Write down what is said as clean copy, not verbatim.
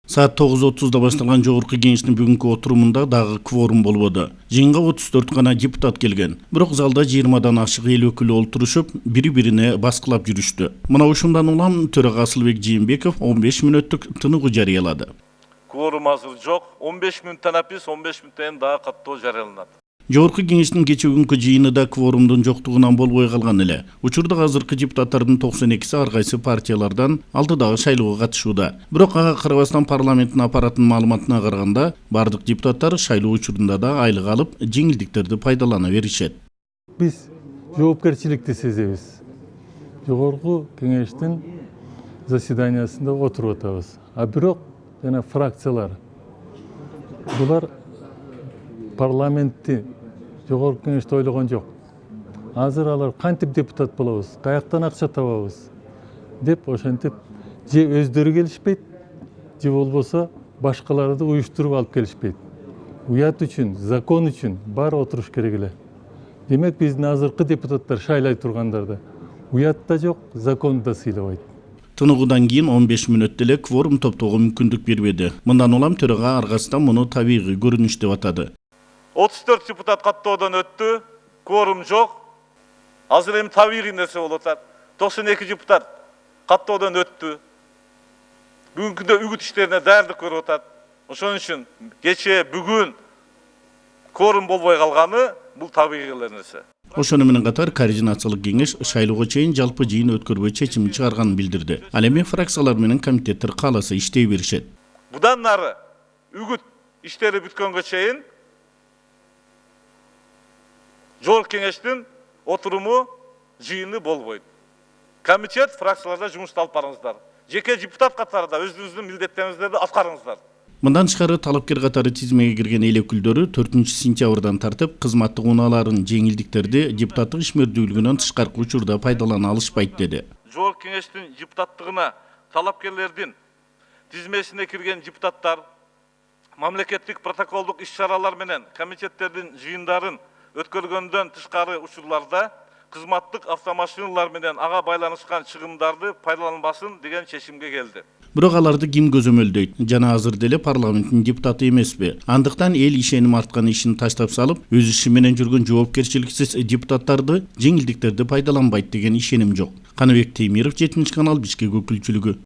Saat 9:30'da başlanan Жогорку Кеңештин бүгүнкү отурумунда дагы кворум болбоду. Жыйынга 34 гана депутат келген. Бирок залда 20дан ашык эл өкүлү олтурушуп, бири-бирине баскылап жүрүштү. Мына ушундан улам төрага Асылбек Жээнбеков 15 мүнөттүк тыныгуу жарыялады. Кворум азыр жок. 15 мүнөттөн апис, 15 мүнөттөн дагы каттоо жарыяланат. Жогорку Кеңештин кечээ күнгү жыйынында кворумдун жоктугунан болбой калган эле. Учурда азыркы депутаттардын 92си ар кайсы партиялардан алдыдагы шайлоого катышууда. Бирок ага карабастан парламенттин аппаратынын маалыматына караганда, бардык депутаттар шайлоо учурунда да айлык алып, жеңилдиктерди пайдалана беришет. Биз жоопкерчиликти сезебиз. Жогорку Кеңештин заседаниясында отуруп атабыз. А бирок жана фракциялар булар парламентти Жогорку Кеңешти ойлогон жок. Азыр алар кантип депутат болобуз, каяктан акча табабыз деп ошентип же өздөрү келишпейт, же болбосо башкаларды уюштуруп алып келишпейт. Уят үчүн, закон үчүн баары отуруш керек эле. Демек биздин азыркы депутаттар шайлай тургандарда уят да жок, закон да сыйлабайт. Тыныгуудан кийин 15 мүнөттө эле кворум топтоого мүмкүндүк бербеди. Мындан улам төрага аргасынан муну табигый көрүнүш деп атады. 34 депутат каттоодон өттү, кворум жок. Азыр эми табигый нерсе болуп атат. 92 депутат каттоодон өттү. Бүгүнкү күндө үгүт иштерине даярдык көрүп атат. Ошон үчүн кечээ бүгүн кворум болбой калганы бул табигый нерсе. Ошону менен катар координациялык кеңеш шайлоого чейин жалпы жыйын өткөрбөй чечим чыгарганын билдирди. Ал эми фракциялар менен комитеттер кааласа иштей беришет. Будан нары үгүт иштери бүткөнгө чейин Жогорку Кеңештин отуруму жыйыны болбойт. Комитет фракцияларда жумушту алып барыңыздар. Жеке депутат катары да өзүңүздүн милдеттериңиздерди аткарыңыздар. Мындан тышкары талапкер катары тизмеге кирген эл өкүлдөрү 4-сентябрдан тартып кызматтык унааларын жеңилдиктерди депутаттык ишмердүүлүгүнөн тышкаркы учурда пайдалана алышпайт деди. Жогорку Кеңештин депутаттыгына талапкерлердин тизмесине кирген депутаттар мамлекеттик протоколдук иш-чаралар менен комитеттердин жыйындарын өткөргөндөн тышкары учурларда кызматтык автомашиналар менен ага байланышкан чыгымдарды пайдаланбасын деген чечимге келди. Бирок аларды ким көзөмөлдөйт? Жана азыр деле парламенттин депутаты эмеспи. Андыктан эл ишеним арткан ишин таштап салып, өз иши менен жүргөн жоопкерчиликсиз депутаттарды жеңилдиктерди пайдаланбайт деген ишеним жок. Каныбек Темиров, 7 канал, Бишкек өкүлчүлүгү.